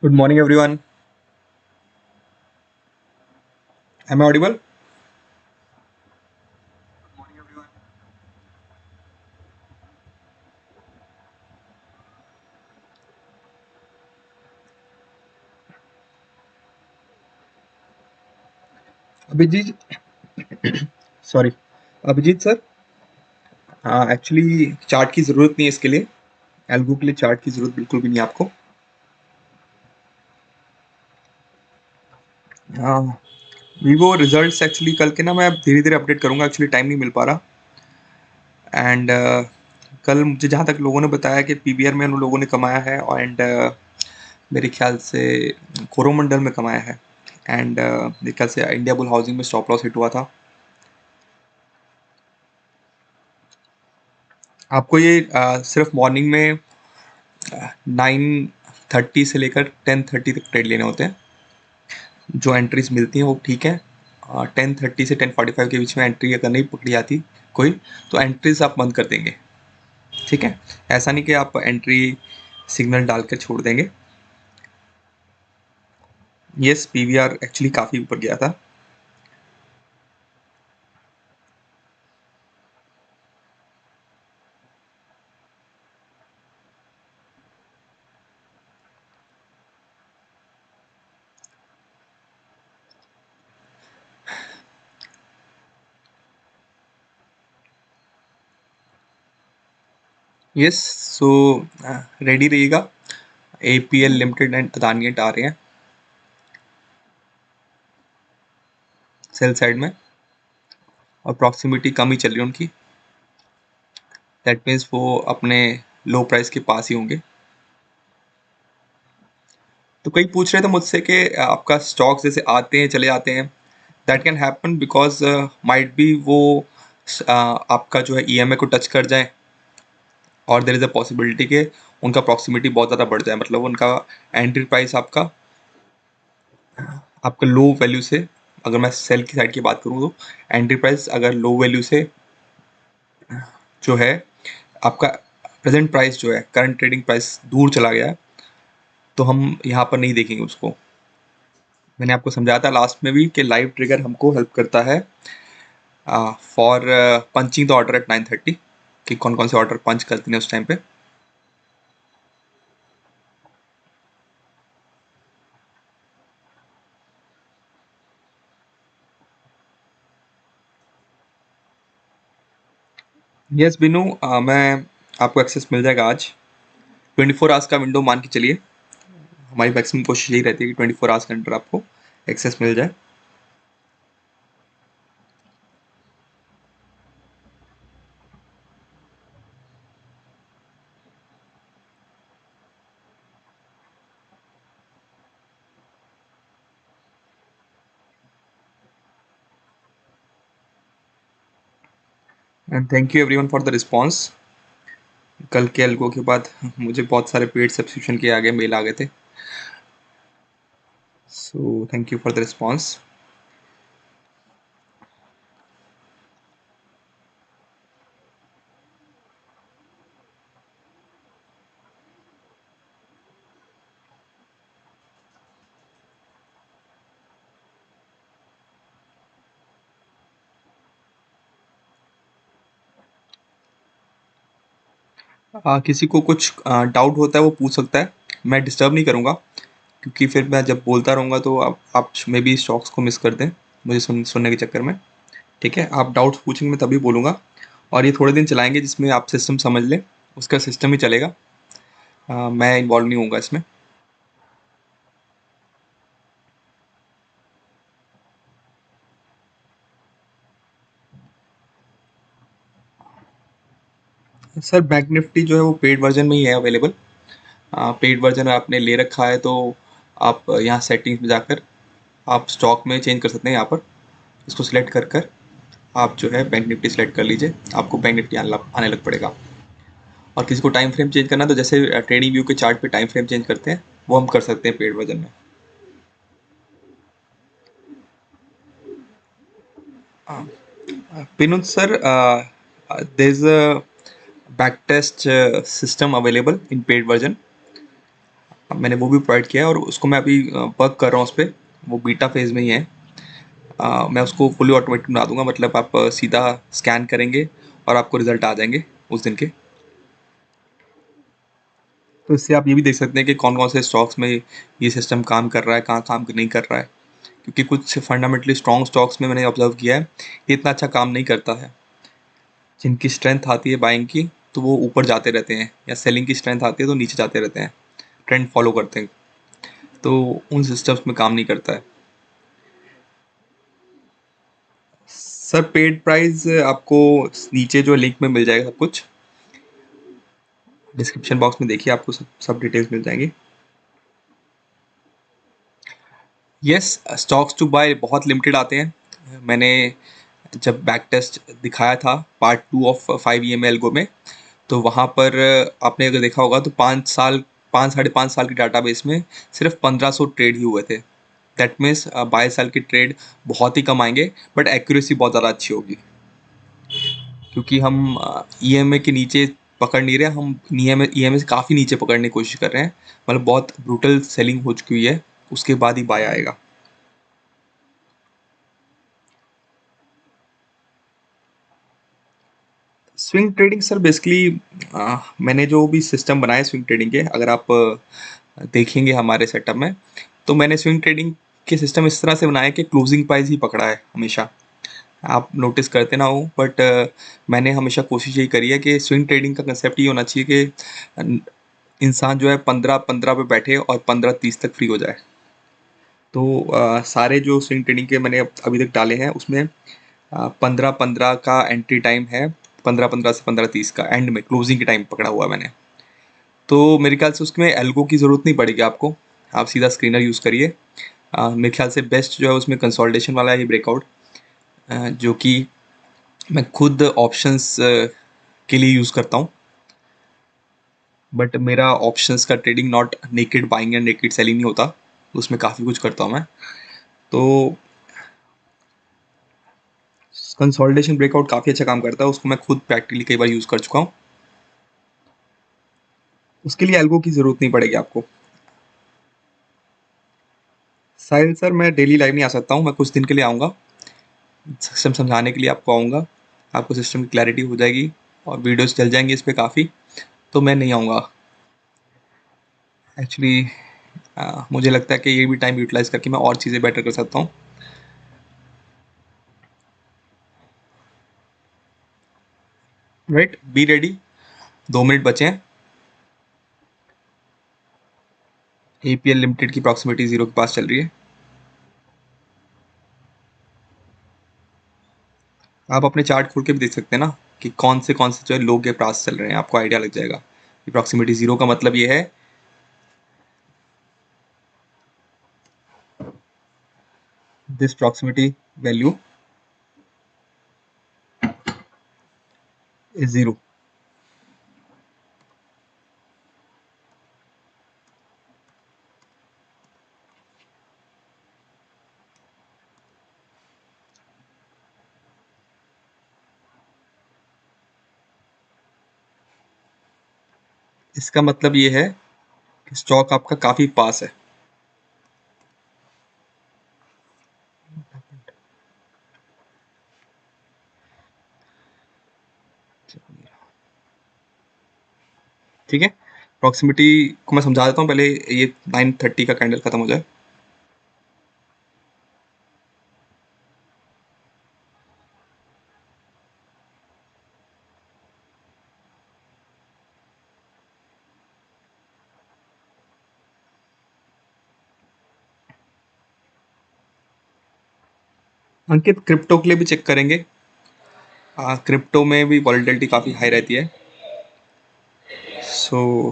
Good morning, everyone. Am I audible? Abhijit sorry Abhijit sir. Actually chart की ज़रूरत नहीं है इसके लिए। एल्गो के लिए चार्ट की ज़रूरत बिल्कुल भी नहीं है आपको। वीवो रिजल्ट्स एक्चुअली कल के ना मैं धीरे धीरे अपडेट करूंगा, एक्चुअली टाइम नहीं मिल पा रहा। एंड कल मुझे जहाँ तक लोगों ने बताया कि पीवीआर में उन लोगों ने कमाया है, एंड मेरे ख्याल से कोरोमंडल में कमाया है। एंड मेरे ख्याल से इंडिया बुल हाउसिंग में स्टॉप लॉस हिट हुआ था। आपको ये सिर्फ मॉर्निंग में 9:30 से लेकर 10:30 तक ट्रेड लेने होते हैं। जो एंट्रीज मिलती हैं वो ठीक है। 10:30 से 10:45 के बीच में एंट्री अगर नहीं पकड़ी जाती कोई, तो एंट्रीज आप बंद कर देंगे। ठीक है, ऐसा नहीं कि आप एंट्री सिग्नल डालकर छोड़ देंगे। यस, पीवीआर एक्चुअली काफ़ी ऊपर गया था। यस, सो रेडी रहिएगा। एपीएल लिमिटेड एंड अदानी आ रहे हैं सेल साइड में, और प्रॉक्सिमिटी कम ही चल रही है उनकी। दैट मीन्स वो अपने लो प्राइस के पास ही होंगे। तो कई पूछ रहे थे मुझसे कि आपका स्टॉक्स जैसे आते हैं चले जाते हैं। That can happen because might be वो आपका जो है ईएमआई को टच कर जाए, और देर इज़ अ पॉसिबिलिटी कि उनका प्रॉक्सिमिटी बहुत ज़्यादा बढ़ जाए, मतलब उनका एंट्री प्राइस आपका लो वैल्यू से, अगर मैं सेल की साइड की बात करूँ तो एंट्री प्राइस अगर लो वैल्यू से जो है आपका प्रेजेंट प्राइस जो है करंट ट्रेडिंग प्राइस दूर चला गया है, तो हम यहाँ पर नहीं देखेंगे उसको। मैंने आपको समझाया था लास्ट में भी कि लाइव ट्रिगर हमको हेल्प करता है for punching the order at 9:30, कि कौन कौन से ऑर्डर पंच करते हैं उस टाइम पे। यस बिनू, मैं आपको एक्सेस मिल जाएगा आज। 24 आवर्स का विंडो मान के चलिए। हमारी मैक्सिमम कोशिश यही रहती है कि 24 आवर्स के अंदर आपको एक्सेस मिल जाए। And thank you everyone for the response. कल के एल्गो के बाद मुझे बहुत सारे पेड सब्सक्रिप्शन के आगे मेल आ गए थे, so thank you for the response. किसी को कुछ डाउट होता है वो पूछ सकता है, मैं डिस्टर्ब नहीं करूँगा, क्योंकि फिर मैं जब बोलता रहूँगा तो आप मे बी स्टॉक्स को मिस कर दें मुझे सुनने के चक्कर में। ठीक है, आप डाउट्स पूछेंगे मैं तभी बोलूँगा। और ये थोड़े दिन चलाएंगे जिसमें आप सिस्टम समझ लें, उसका सिस्टम ही चलेगा। मैं इन्वॉल्व नहीं होऊंगा इसमें। सर बैंक निफ्टी जो है वो पेड वर्जन में ही है अवेलेबल। पेड वर्जन आपने ले रखा है तो आप यहाँ सेटिंग्स में जाकर आप स्टॉक में चेंज कर सकते हैं। यहाँ पर इसको सिलेक्ट कर कर आप जो है बैंक निफ्टी सेलेक्ट कर लीजिए, आपको बैंक निफ्टी आने लग पड़ेगा। और किसी को टाइम फ्रेम चेंज करना है तो जैसे ट्रेडिंग व्यू के चार्ट पे टाइम फ्रेम चेंज करते हैं, वो हम कर सकते हैं पेड वर्जन में। Pinut sir, there's a backtest system available in paid version. मैंने वो भी प्रोवाइड किया है और उसको मैं अभी वर्क कर रहा हूँ उस पर, वो बीटा फेज़ में ही है। मैं उसको फुली ऑटोमेटेड बना दूंगा, मतलब आप सीधा स्कैन करेंगे और आपको रिजल्ट आ जाएंगे उस दिन के। तो इससे आप ये भी देख सकते हैं कि कौन कौन से स्टॉक्स में ये सिस्टम काम कर रहा है, कहाँ काम नहीं कर रहा है। क्योंकि कुछ फंडामेंटली स्ट्रॉन्ग स्टॉक्स में मैंने ऑब्जर्व किया है ये इतना अच्छा काम नहीं करता है। जिनकी स्ट्रेंथ आती है बाइंग की तो वो ऊपर जाते रहते हैं, या सेलिंग की स्ट्रेंथ आती है तो नीचे जाते रहते हैं, ट्रेंड फॉलो करते हैं, तो उन सिस्टम्स में काम नहीं करता है। सर पेड प्राइस आपको नीचे जो लिंक में मिल जाएगा सब कुछ, डिस्क्रिप्शन बॉक्स में देखिए, आपको सब डिटेल्स मिल जाएंगी। यस, स्टॉक्स टू बाय बहुत लिमिटेड आते हैं। मैंने जब बैक टेस्ट दिखाया था पार्ट 2 ऑफ 5 EMA एल्गो में, तो वहाँ पर आपने अगर देखा होगा तो 5 साल, 5 साढ़े 5 साल की डाटाबेस में सिर्फ 1500 ट्रेड ही हुए थे। दैट मीन्स 22 साल की ट्रेड बहुत ही कम आएंगे, बट एक्यूरेसी बहुत ज़्यादा अच्छी होगी। क्योंकि हम EMA के नीचे पकड़ नहीं रहे, हम EMA से काफ़ी नीचे पकड़ने की कोशिश कर रहे हैं, मतलब बहुत ब्रूटल सेलिंग हो चुकी हुई है, उसके बाद ही बाय आएगा। स्विंग ट्रेडिंग सर बेसिकली मैंने जो भी सिस्टम बनाया स्विंग ट्रेडिंग के, अगर आप देखेंगे हमारे सेटअप में, तो मैंने स्विंग ट्रेडिंग के सिस्टम इस तरह से बनाया कि क्लोजिंग प्राइस ही पकड़ा है हमेशा। आप नोटिस करते ना हो, बट मैंने हमेशा कोशिश यही करी है कि स्विंग ट्रेडिंग का कंसेप्ट ये होना चाहिए कि इंसान जो है 15-15 पे बैठे और 15-30 तक फ्री हो जाए। तो सारे जो स्विंग ट्रेडिंग के मैंने अभी तक डाले हैं उसमें 15-15 का एंट्री टाइम है, 15-15 से 15-30 का एंड में क्लोजिंग के टाइम पकड़ा हुआ है मैंने। तो मेरे ख्याल से उसमें एल्गो की ज़रूरत नहीं पड़ेगी आपको, आप सीधा स्क्रीनर यूज़ करिए। मेरे ख्याल से बेस्ट जो है उसमें कंसोलिडेशन वाला है ब्रेकआउट, जो कि मैं खुद ऑप्शंस के लिए यूज़ करता हूँ, बट मेरा ऑप्शंस का trading not naked buying and naked selling नहीं होता, उसमें काफ़ी कुछ करता हूँ मैं। तो कंसोलिडेशन ब्रेकआउट काफ़ी अच्छा काम करता है, उसको मैं खुद प्रैक्टिकली कई बार यूज़ कर चुका हूँ। उसके लिए एल्गो की ज़रूरत नहीं पड़ेगी आपको। साहिल सर मैं डेली लाइव नहीं आ सकता हूँ, मैं कुछ दिन के लिए आऊँगा, सिस्टम समझाने के लिए आपको आऊँगा, आपको सिस्टम की क्लैरिटी हो जाएगी और वीडियोस चल जाएंगे इस पर काफ़ी, तो मैं नहीं आऊँगा एक्चुअली। मुझे लगता है कि ये भी टाइम यूटिलाइज करके मैं और चीज़ें बेटर कर सकता हूँ। राइट, बी रेडी, 2 मिनट बचे हैं। APL लिमिटेड की प्रॉक्सिमिटी 0 के पास चल रही है। आप अपने चार्ट खोल के भी देख सकते हैं ना कि कौन से जो है लो के पास चल रहे हैं, आपको आइडिया लग जाएगा। प्रॉक्सिमिटी 0 का मतलब ये है दिस प्रॉक्सिमिटी वैल्यू इज 0। इसका मतलब ये है कि स्टॉक आपका काफ़ी पास है। ठीक है, प्रॉक्सिमिटी को मैं समझा देता हूँ पहले, ये 9:30 का कैंडल खत्म हो जाए। अंकित क्रिप्टो के लिए भी चेक करेंगे, क्रिप्टो में भी वॉलेटिलिटी काफ़ी हाई रहती है, सो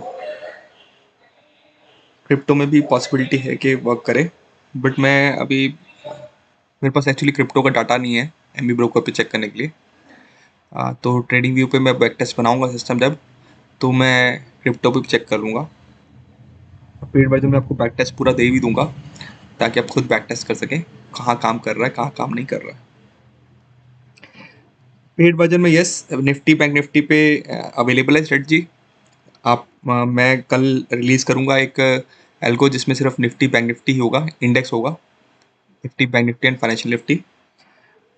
क्रिप्टो में भी पॉसिबिलिटी है कि वर्क करे, बट मैं अभी, मेरे पास एक्चुअली क्रिप्टो का डाटा नहीं है MB ब्रोकर पे चेक करने के लिए। तो ट्रेडिंग व्यू पे मैं बैक टेस्ट बनाऊंगा सिस्टम जब, तो मैं क्रिप्टो पे भी चेक कर लूँगा। पेड वर्जन में आपको बैक टेस्ट पूरा दे भी दूंगा, ताकि आप खुद बैक टेस्ट कर सकें कहाँ काम कर रहा है कहाँ काम नहीं कर रहा है। पेड वर्जन में यस, निफ्टी बैंक निफ्टी पे अवेलेबल है स्ट्रेटजी। आप मैं कल रिलीज़ करूंगा एक एल्गो जिसमें सिर्फ निफ्टी बैंक निफ्टी ही होगा, इंडेक्स होगा, Nifty bank Nifty and financial Nifty.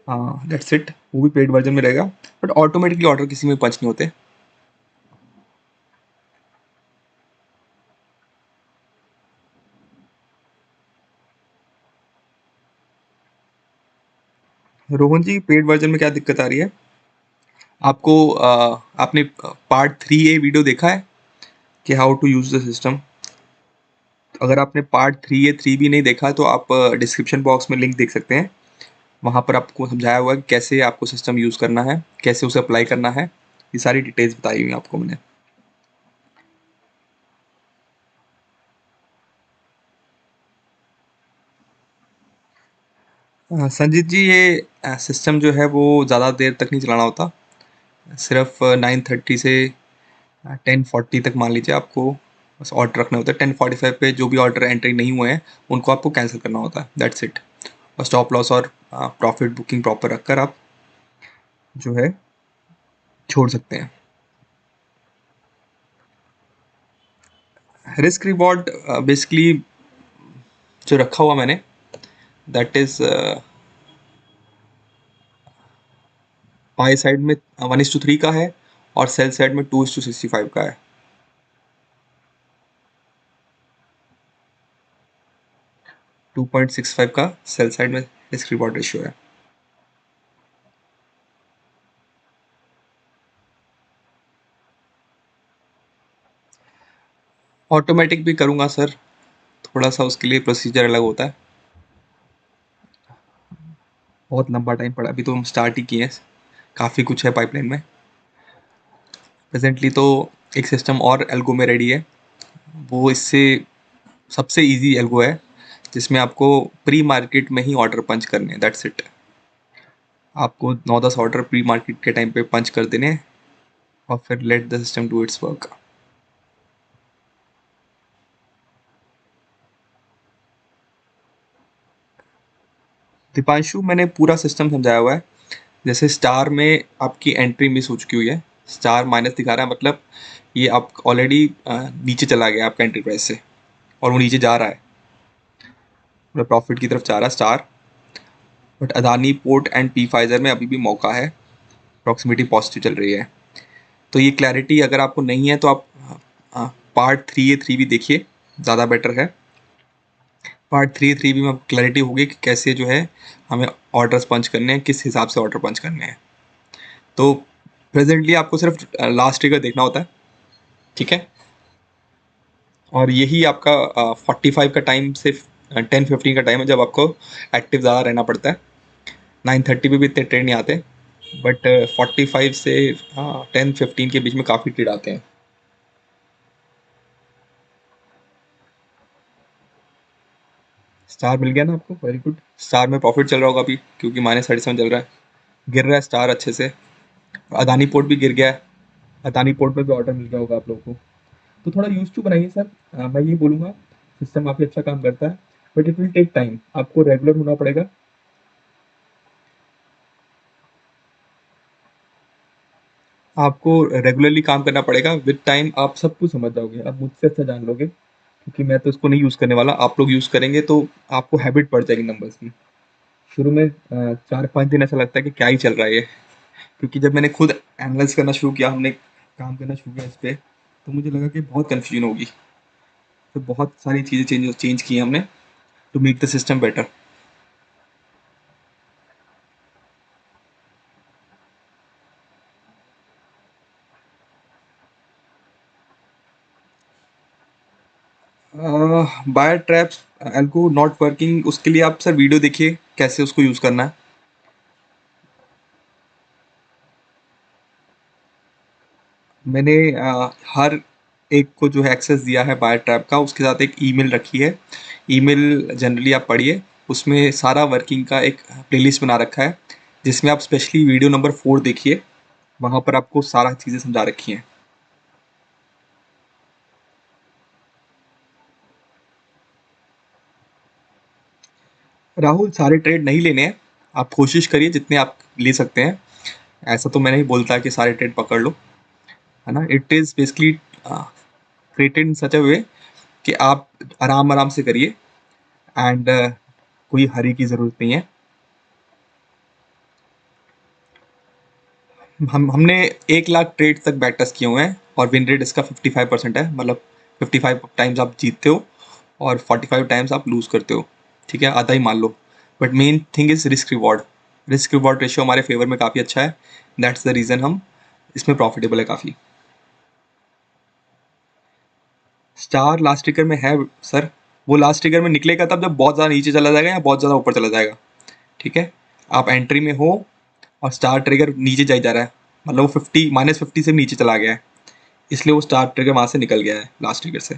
हाँ दैट्स इट, वो भी पेड वर्जन में रहेगा, बट ऑटोमेटिकली ऑर्डर किसी में पंच नहीं होते। रोहन जी, पेड वर्जन में क्या दिक्कत आ रही है आपको? आपने पार्ट 3A वीडियो देखा है कि how to use the system? अगर आपने पार्ट 3A 3B नहीं देखा तो आप डिस्क्रिप्शन बॉक्स में लिंक देख सकते हैं, वहाँ पर आपको समझाया हुआ है कि कैसे आपको सिस्टम यूज़ करना है, कैसे उसे अप्लाई करना है, ये सारी डिटेल्स बताई हुई हैं आपको मैंने। संजीत जी, ये सिस्टम जो है वो ज़्यादा देर तक नहीं चलाना होता, सिर्फ 9:30 से 10:40 तक मान लीजिए आपको बस ऑर्डर रखने होते हैं। 10:45 पे जो भी ऑर्डर एंट्री नहीं हुए हैं उनको आपको कैंसिल करना होता है, दैट्स इट। और स्टॉप लॉस और प्रॉफिट बुकिंग प्रॉपर रखकर आप जो है छोड़ सकते हैं। रिस्क रिवॉर्ड बेसिकली जो रखा हुआ मैंने, दैट इज़ बाय साइड में 1:3 का है और सेल साइड में 2:65 का है। 2.65 का सेल साइड में रिस्क रिवॉर्ड रेशियो है। ऑटोमेटिक भी करूँगा सर, थोड़ा सा उसके लिए प्रोसीजर अलग होता है, बहुत लंबा टाइम पड़ा, अभी तो हम स्टार्ट ही किए हैं, काफ़ी कुछ है पाइपलाइन में। प्रेजेंटली तो एक सिस्टम और एल्गो में रेडी है, वो इससे सबसे इजी एल्गो है, जिसमें आपको प्री मार्केट में ही ऑर्डर पंच करने हैं, दैट्स इट। आपको 9-10 ऑर्डर प्री मार्केट के टाइम पे पंच कर देने हैं और फिर let the system do it's work. Deepanshu, मैंने पूरा सिस्टम समझाया हुआ है। जैसे स्टार में आपकी एंट्री मिस हो चुकी हुई है, स्टार माइनस दिखा रहा है, मतलब ये आप ऑलरेडी नीचे चला गया आपका एंट्री प्राइस से, और वो नीचे जा रहा है, मतलब प्रॉफिट की तरफ जा रहा है star. But Adani port and P Pfizer में अभी भी मौका है, प्रॉक्सिमिटी पॉजिटिव चल रही है। तो ये क्लैरिटी अगर आपको नहीं है तो आप पार्ट 3A 3B देखिए, ज़्यादा बेटर है। पार्ट 3A 3B में क्लैरिटी होगी कि कैसे जो है हमें ऑर्डर्स पंच करने हैं, किस हिसाब से ऑर्डर पंच करने हैं। तो प्रेजेंटली आपको सिर्फ लास्ट ट्रिगर देखना होता है, ठीक है। और यही आपका 45 का टाइम से 10:15 का टाइम है जब आपको एक्टिव ज़्यादा रहना पड़ता है। 9:30 पे भी इतने ट्रेड नहीं आते, बट 45 से 10:15 के बीच में काफ़ी ट्रेड आते हैं। स्टार मिल गया ना आपको, वेरी गुड। स्टार में प्रॉफिट चल रहा होगा अभी, क्योंकि -37 चल रहा है, गिर रहा है स्टार अच्छे से। अदानी पोर्ट भी गिर गया है, अदानी पोर्ट में भी ऑर्डर मिल गया होगा आप लोगों को। तो थोड़ा यूज टू बनाइए सर, मैं ये बोलूँगा, सिस्टम काफ़ी अच्छा काम करता है, but it will take time, आपको रेगुलर होना पड़ेगा। आपको रेगुलरली काम करना पड़ेगा, विद टाइम आप सब कुछ समझ जाओगे, आप मुझसे अच्छा जान लोगे, क्योंकि मैं तो इसको नहीं यूज़ करने वाला, आप लोग यूज़ करेंगे तो आपको हैबिट पड़ जाएगी नंबर्स की। शुरू में 4-5 दिन ऐसा लगता है कि क्या ही चल रहा है ये, क्योंकि जब मैंने खुद एनालाइज करना शुरू किया, हमने काम करना शुरू किया इस पे, तो मुझे लगा कि बहुत कन्फ्यूजन होगी। तो बहुत सारी चीज़ें चेंज चेंज की हैं हमने to make the system better. Buyer traps algo not working, उसके लिए आप सर वीडियो देखिए कैसे उसको यूज़ करना है। मैंने हर एक को जो है एक्सेस दिया है बायर ट्रैप का, उसके साथ एक ईमेल रखी है। ईमेल जनरली आप पढ़िए, उसमें सारा वर्किंग का एक प्लेलिस्ट बना रखा है, जिसमें आप स्पेशली वीडियो नंबर 4 देखिए, वहाँ पर आपको सारा चीज़ें समझा रखी हैं। राहुल, सारे ट्रेड नहीं लेने हैं, आप कोशिश करिए जितने आप ले सकते हैं। ऐसा तो मैं नहीं बोलता कि सारे ट्रेड पकड़ लो, है ना। It is basically created in such a way कि आप आराम-आराम से करिए एंड कोई हरी की ज़रूरत नहीं है। हमने 1 लाख ट्रेड तक बैक टेस्ट किए हुए हैं और विन रेट इसका 55% है, मतलब 55 टाइम्स आप जीतते हो और 45 टाइम्स आप लूज़ करते हो, ठीक है? आधा ही मान लो। But main thing is risk reward ratio हमारे फेवर में काफ़ी अच्छा है। दैट्स द रीज़न हम इसमें प्रॉफिटेबल है काफ़ी। स्टार लास्ट ट्रिगर में है सर, वो लास्ट ट्रिगर में निकलेगा तब जब बहुत ज़्यादा नीचे चला जाएगा या बहुत ज़्यादा ऊपर चला जाएगा, ठीक है? आप एंट्री में हो और स्टार ट्रिगर नीचे जाई जा रहा है, मतलब वो 50 -50 से नीचे चला गया है, इसलिए वो स्टार ट्रिगर वहाँ से निकल गया है लास्ट ट्रिगर से।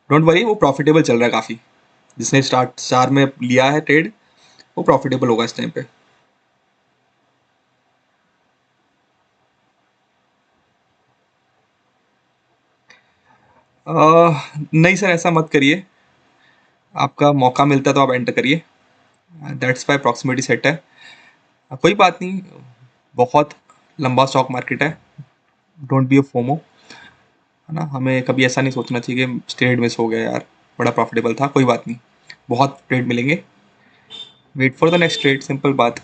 डोंट वरी, वो प्रॉफिटेबल चल रहा है काफ़ी। जिसने स्टार में लिया है ट्रेड, वो प्रॉफिटेबल होगा इस टाइम पे। नहीं सर, ऐसा मत करिए। आपका मौका मिलता है तो आप एंटर करिए। दैट्स वाई प्रॉक्सिमिटी सेट है। कोई बात नहीं, बहुत लंबा स्टॉक मार्केट है। डोंट बी अ फोमो, है ना? हमें कभी ऐसा नहीं सोचना चाहिए कि ट्रेड मिस हो गया यार, बड़ा प्रॉफिटेबल था। कोई बात नहीं, बहुत ट्रेड मिलेंगे। Wait for the next trade, simple बात।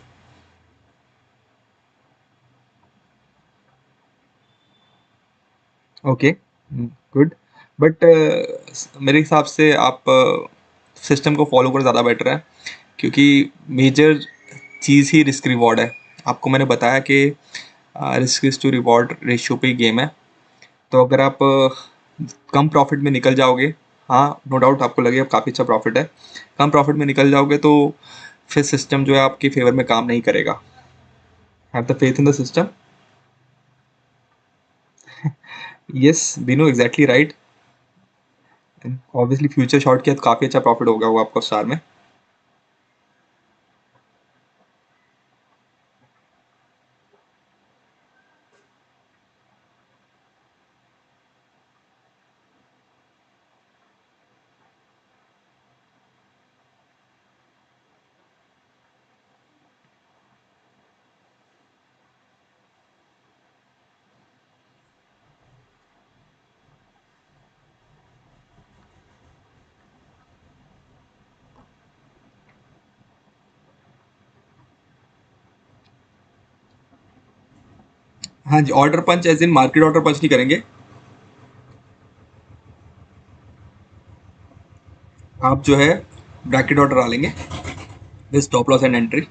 Okay, good. बट मेरे हिसाब से आप सिस्टम को फॉलो करो, ज़्यादा बेटर है, क्योंकि मेजर चीज़ ही रिस्क रिवॉर्ड है। आपको मैंने बताया कि रिस्क टू रिवॉर्ड रेशियो पे ही गेम है। तो अगर आप कम प्रॉफिट में निकल जाओगे, हाँ नो डाउट आपको लगेगा काफ़ी अच्छा प्रॉफिट है, कम प्रॉफिट में निकल जाओगे तो फिर सिस्टम जो है आपके फेवर में काम नहीं करेगा। Have the faith in the system. Yes, Bino exactly right. Obviously future short किया तो काफ़ी अच्छा प्रॉफिट होगा वो आपको स्टार में। हाँ जी, order punch as in market order punch नहीं करेंगे। आप जो है ब्रैकेट ऑर्डर डालेंगे with stop loss and entry.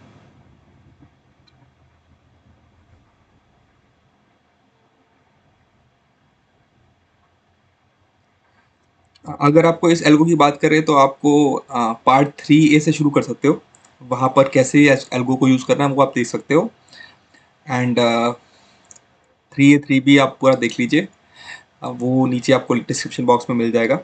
अगर आपको इस एल्गो की बात करें तो आपको पार्ट 3A से शुरू कर सकते हो। वहाँ पर कैसे एल्गो को यूज़ करना है वो आप देख सकते हो। एंड 3A 3B आप पूरा देख लीजिए। वो नीचे आपको डिस्क्रिप्शन बॉक्स में मिल जाएगा।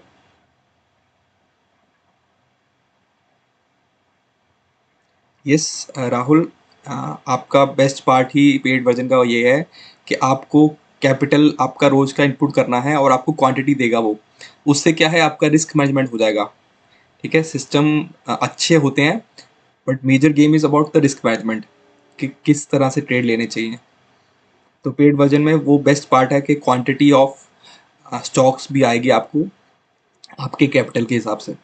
यस राहुल, आपका बेस्ट पार्ट ही पेड वर्जन का ये है कि आपको कैपिटल आपका रोज का इनपुट करना है और आपको क्वांटिटी देगा वो। उससे क्या है, आपका रिस्क मैनेजमेंट हो जाएगा। ठीक है, सिस्टम अच्छे होते हैं, but major game is about the risk management, कि किस तरह से ट्रेड लेने चाहिए। तो पेड वर्जन में वो बेस्ट पार्ट है कि क्वांटिटी ऑफ स्टॉक्स भी आएगी आपको आपके कैपिटल के हिसाब से।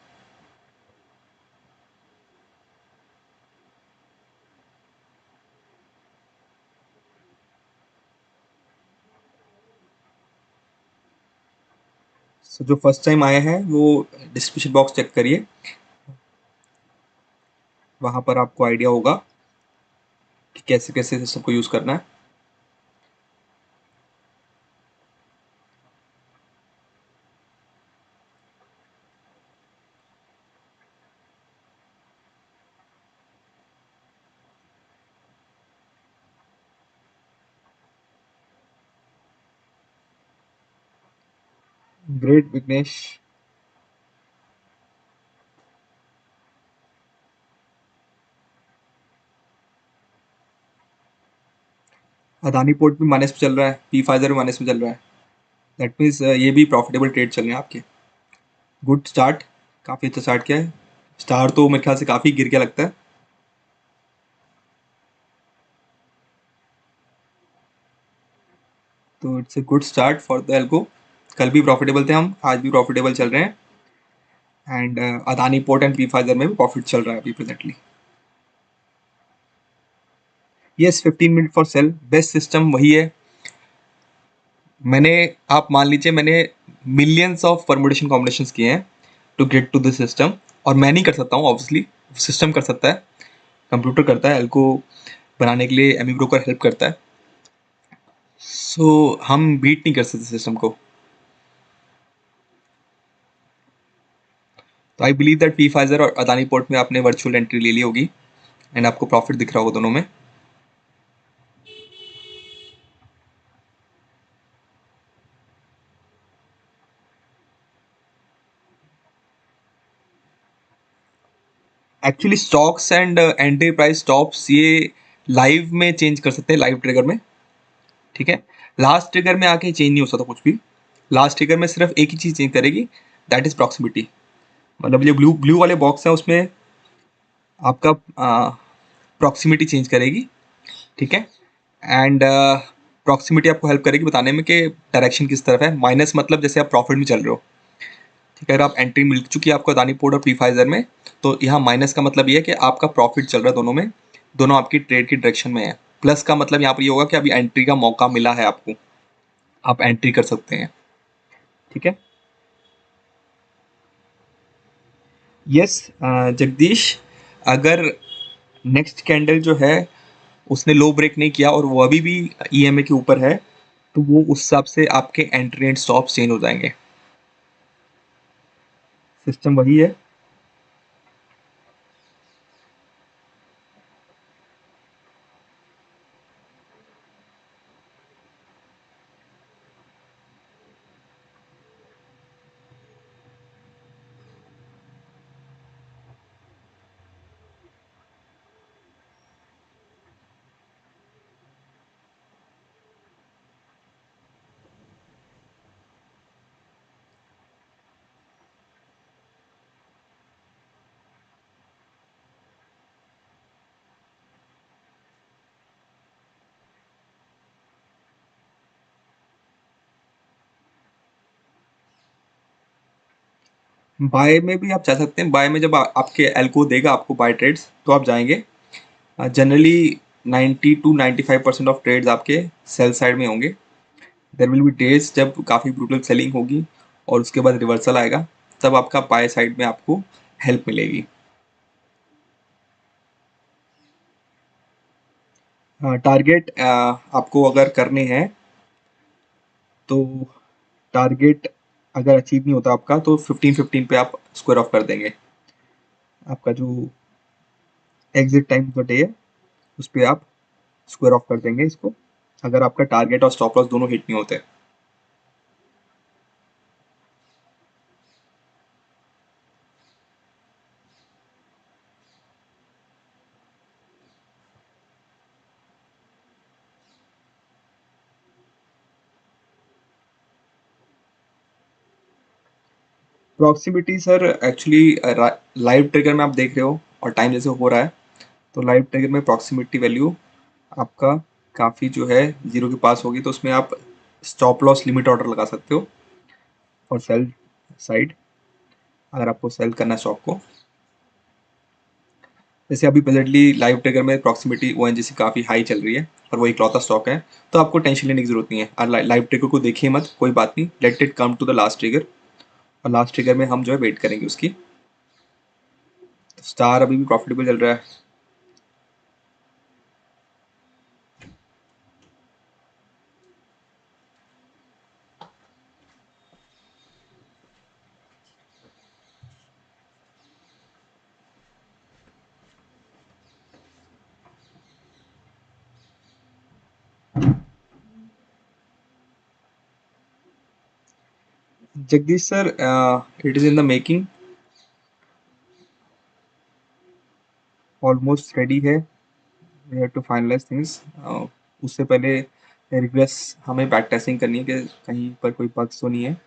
सो जो फर्स्ट टाइम आए हैं वो डिस्क्रिप्शन बॉक्स चेक करिए, वहाँ पर आपको आइडिया होगा कि कैसे कैसे सिस्टम को यूज़ करना है। ग्रेट विघ्नेश। अदानी पोर्ट भी माइनस में चल रहा है, पी फाइजर भी माइनस में चल रहा है। दैट मीन्स ये भी प्रॉफिटेबल ट्रेड चल रहे हैं आपके। गुड स्टार्ट, काफ़ी अच्छा स्टार्ट किया है। स्टार तो मेरे ख्याल से काफ़ी गिर गया लगता है। तो it's a good start for the algo. कल भी प्रॉफिटेबल थे हम, आज भी प्रॉफिटेबल चल रहे हैं। And Adani port and P Pfizer में भी प्रॉफिट चल रहा है अभी presently. Yes, 15 minute for sale best system वही है। मैंने, आप मान लीजिए मैंने मिलियंस ऑफ परमुटेशन कॉम्बिनेशंस किए हैं to get to this system, और मैं नहीं कर सकता हूँ ऑब्वियसली, सिस्टम कर सकता है, कंप्यूटर करता है, एल्को बनाने के लिए एमी ब्रोकर हेल्प करता है। सो हम बीट नहीं कर सकते सिस्टम को। तो आई बिलीव दैट पी फाइजर और अदानी पोर्ट में आपने वर्चुअल एंट्री ले ली होगी एंड आपको प्रॉफिट दिख रहा होगा दोनों में। Actually stocks and entry price stops ये लाइव में चेंज कर सकते हैं, लाइव ट्रिगर में। ठीक है, लास्ट ट्रिगर में आके चेंज नहीं हो सकता कुछ भी। लास्ट ट्रिगर में सिर्फ एक ही चीज चेंज करेगी, दैट इज प्रॉक्सिमिटी। मतलब ये ब्लू ब्लू वाले बॉक्स है, उसमें आपका प्रॉक्सिमिटी चेंज करेगी। ठीक है, एंड प्रॉक्सिमिटी आपको हेल्प करेगी बताने में कि डायरेक्शन किस तरफ है। माइनस मतलब जैसे आप प्रॉफिट में चल रहे हो, ठीक है, अगर आप एंट्री मिल चुकी है आपको अदानी पोर्ट और प्री फाइजर में, तो यहाँ माइनस का मतलब ये है कि आपका प्रॉफिट चल रहा है दोनों में, दोनों आपकी ट्रेड की डायरेक्शन में है। प्लस का मतलब यहाँ पर ये होगा कि अभी एंट्री का मौका मिला है आपको, आप एंट्री कर सकते हैं। ठीक है, यस जगदीश, अगर नेक्स्ट कैंडल जो है उसने लो ब्रेक नहीं किया और वो अभी भी ईएमए के ऊपर है, तो वो उस हिसाब से आपके एंट्री एंड स्टॉप चेंज हो जाएंगे। सिस्टम वही है। बाय में भी आप जा सकते हैं। बाय में जब आपके एल्को देगा आपको बाय ट्रेड्स, तो आप जाएंगे। जनरली 90 to 95% ऑफ ट्रेड्स आपके सेल साइड में होंगे। देर विल बी डेज जब काफ़ी ब्रूटल सेलिंग होगी और उसके बाद रिवर्सल आएगा, तब आपका बाय साइड में आपको हेल्प मिलेगी। टारगेट आपको अगर करने हैं, तो टारगेट अगर अचीव नहीं होता आपका, तो 15-15 पे आप स्क्वायर ऑफ कर देंगे। आपका जो एग्जिट टाइम का डे है, उस पर आप स्क्वायर ऑफ कर देंगे इसको, अगर आपका टारगेट और स्टॉप लॉस दोनों हिट नहीं होते। Proximity sir actually live trigger में आप देख रहे हो और टाइम जैसे हो रहा है, तो लाइव ट्रिगर में प्रॉक्सिमिटी वैल्यू आपका काफ़ी जो है जीरो के पास होगी, तो उसमें आप स्टॉप लॉस लिमिट ऑर्डर लगा सकते हो और सेल साइड, अगर आपको सेल करना है स्टॉक को। जैसे अभी प्रेजेंटली लाइव ट्रिगर में प्रॉक्सिमिटी ओएनजीसी काफ़ी हाई चल रही है और वो इकलौता स्टॉक है, तो आपको टेंशन लेने की जरूरत नहीं है। और लाइव ट्रिगर को देखिए मत, कोई बात नहीं, let it come to the last trigger, और लास्ट ट्रिगर में हम जो है वेट करेंगे उसकी। तो स्टार अभी भी प्रॉफिटेबल चल रहा है। Jagdish sir, it is in the making, almost ready है, we have to finalise things. उससे पहले रिग्रेस हमें बैक टेस्टिंग करनी है कि कहीं पर कोई बग्स तो नहीं है।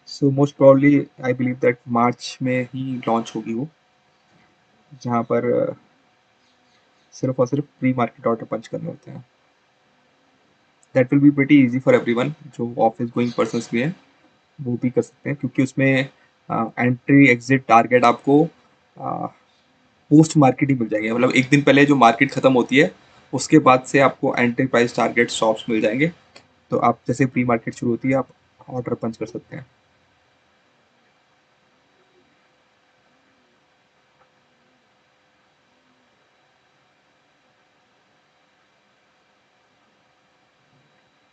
So most probably I believe that March में ही लॉन्च होगी वो, जहाँ पर सिर्फ और सिर्फ प्री मार्केट ऑर्डर पंच करने होते हैं। That will be pretty easy for everyone, जो ऑफिस गोइंग पर्सन्स भी हैं वो भी कर सकते हैं, क्योंकि उसमें एंट्री एग्जिट टारगेट आपको पोस्ट मार्केट ही मिल जाएंगे। मतलब एक दिन पहले जो मार्केट खत्म होती है उसके बाद से आपको एंट्री प्राइस टारगेट शॉप्स मिल जाएंगे। तो आप जैसे प्री मार्केट शुरू होती है आप ऑर्डर पंच कर सकते हैं।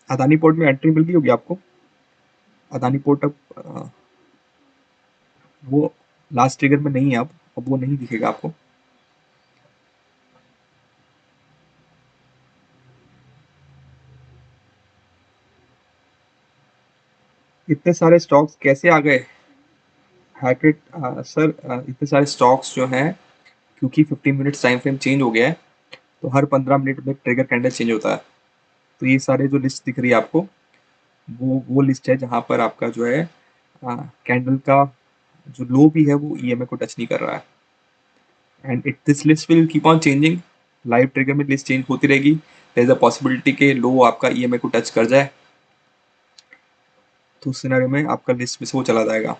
अदानी पोर्ट में एंट्री मिल गई होगी आपको। अदानी पोर्ट अब वो लास्ट ट्रिगर में नहीं है, अब वो नहीं दिखेगा आपको। इतने सारे स्टॉक्स कैसे आ गए हैकेट सर? इतने सारे स्टॉक्स जो हैं, क्योंकि 15 मिनट्स टाइम फ्रेम चेंज हो गया है, तो हर 15 मिनट में ट्रिगर कैंडल चेंज होता है। तो ये सारे जो लिस्ट दिख रही है आपको, वो लिस्ट है जहाँ पर आपका जो है कैंडल का जो लो भी है वो ईएमए को टच नहीं कर रहा है। And it this list will keep on changing. Live trigger में लिस्ट चेंज होती रहेगी। देयर इज अ पॉसिबिलिटी के लो आपका ईएमए को टच कर जाए, तो उस सिनेरियो में आपका लिस्ट में से वो चला जाएगा।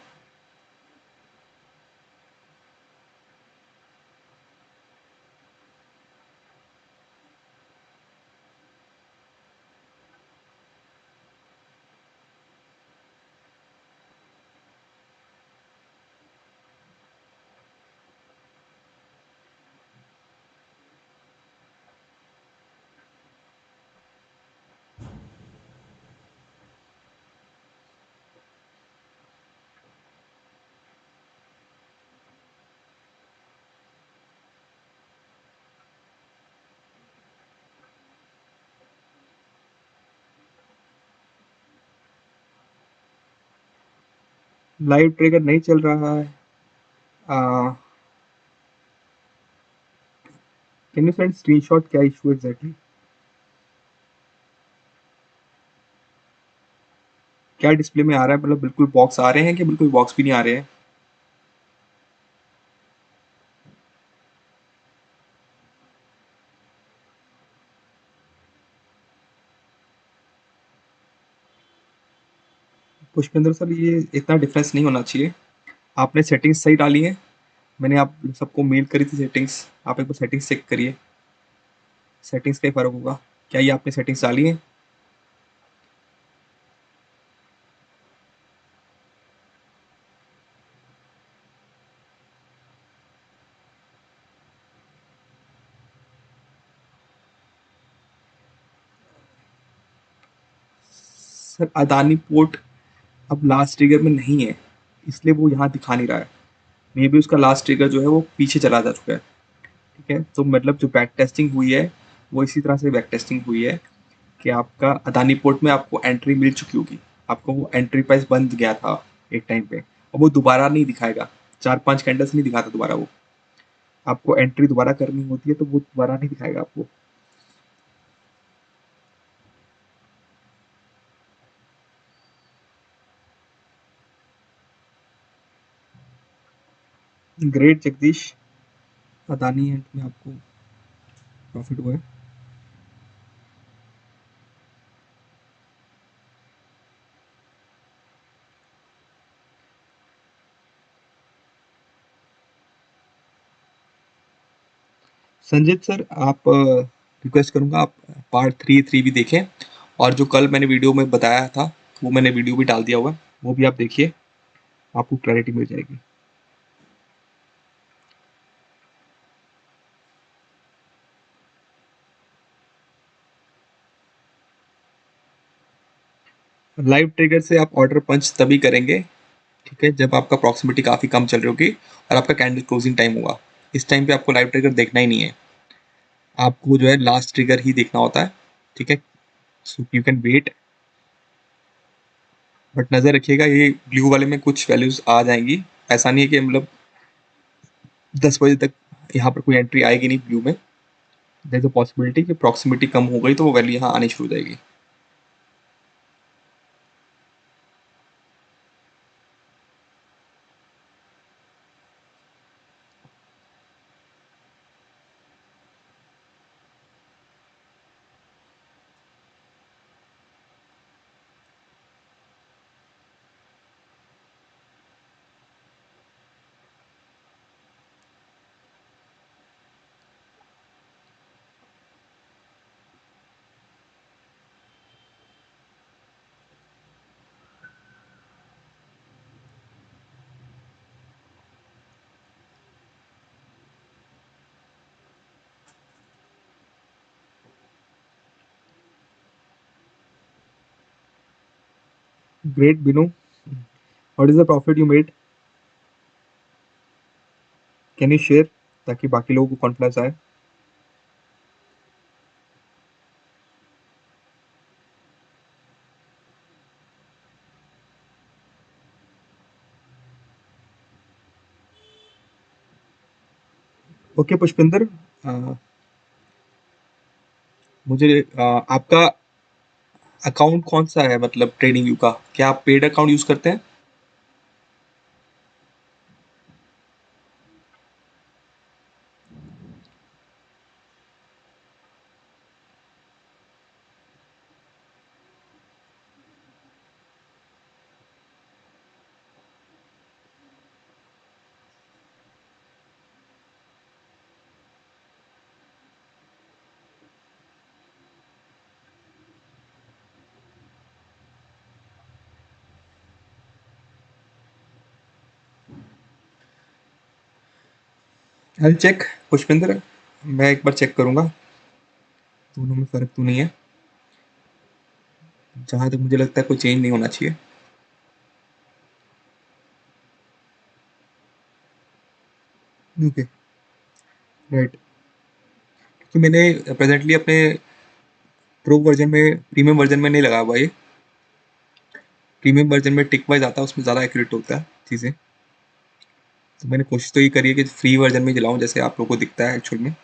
लाइव ट्रिगर नहीं चल रहा है। कैन यू सेंड स्क्रीनशॉट, क्या इशू एग्जैक्टली? क्या डिस्प्ले में आ रहा है? मतलब बिल्कुल बॉक्स आ रहे हैं कि बिल्कुल बॉक्स भी नहीं आ रहे हैं? पुष्पेंद्र सर, ये इतना डिफरेंस नहीं होना चाहिए। आपने सेटिंग्स सही डाली है। मैंने आप सबको मेल करी थी सेटिंग्स। आप एक बार सेटिंग्स चेक करिए, सेटिंग्स का ही फर्क होगा। क्या ये आपने सेटिंग्स डाली है? सर अदानी पोर्ट अब लास्ट ट्रिगर में नहीं है, इसलिए वो यहाँ दिखा नहीं रहा है। मे बी उसका लास्ट ट्रिगर जो है वो पीछे चला जा चुका है। ठीक है, तो मतलब जो बैक टेस्टिंग हुई है वो इसी तरह से बैक टेस्टिंग हुई है कि आपका अदानी पोर्ट में आपको एंट्री मिल चुकी होगी। आपको वो एंट्री प्राइस बंद गया था एक टाइम पे, और वो दोबारा नहीं दिखाएगा। 4-5 कैंडल्स नहीं दिखाता दोबारा वो। आपको एंट्री दोबारा करनी होती है तो वो दोबारा नहीं दिखाएगा आपको। ग्रेट जगदीश। अदानी एंड में आपको प्रॉफिट हुआ है। संजीत सर, आप रिक्वेस्ट करूंगा आप पार्ट 3 भी देखें, और जो कल मैंने वीडियो में बताया था वो मैंने वीडियो भी डाल दिया हुआ है, वो भी आप देखिए, आपको क्लैरिटी मिल जाएगी। लाइव ट्रिगर से आप ऑर्डर पंच तभी करेंगे, ठीक है, जब आपका प्रॉक्सिमिटी काफ़ी कम चल रही होगी और आपका कैंडल क्लोजिंग टाइम होगा। इस टाइम पे आपको लाइव ट्रिगर देखना ही नहीं है, आपको जो है लास्ट ट्रिगर ही देखना होता है। ठीक है, so you can wait, but नज़र रखिएगा ये ब्लू वाले में कुछ वैल्यूज आ जाएंगी। ऐसा नहीं है कि मतलब 10 बजे तक यहाँ पर कोई एंट्री आएगी नहीं ब्लू में। देयर इज अ पॉसिबिलिटी कि प्रॉक्सिमिटी कम हो गई तो वो वैल्यू यहाँ आनी शुरू हो जाएगी। Great, Binu. What is the profit you made? Can you share ताकि बाकी लोगों को कॉन्फिडेंस आए? ओके पुष्पिंदर, मुझे आपका अकाउंट कौन सा है, मतलब ट्रेडिंग व्यू का? क्या आप पेड अकाउंट यूज करते हैं? आई चेक पुष्पिंदर, मैं एक बार चेक करूंगा। दोनों में फर्क तो नहीं है, जहां तक मुझे लगता है कोई चेंज नहीं होना चाहिए। Okay, right. क्योंकि मैंने प्रेजेंटली अपने प्रो वर्जन में, प्रीमियम वर्जन में नहीं लगा हुआ ये। प्रीमियम वर्जन में टिक वाइज आता है, उसमें ज़्यादा एक्यूरेट होता है चीज़ें। तो मैंने कोशिश तो ये करी है कि फ्री वर्जन में चलाऊं, जैसे आप लोगों को दिखता है एक्चुअल में।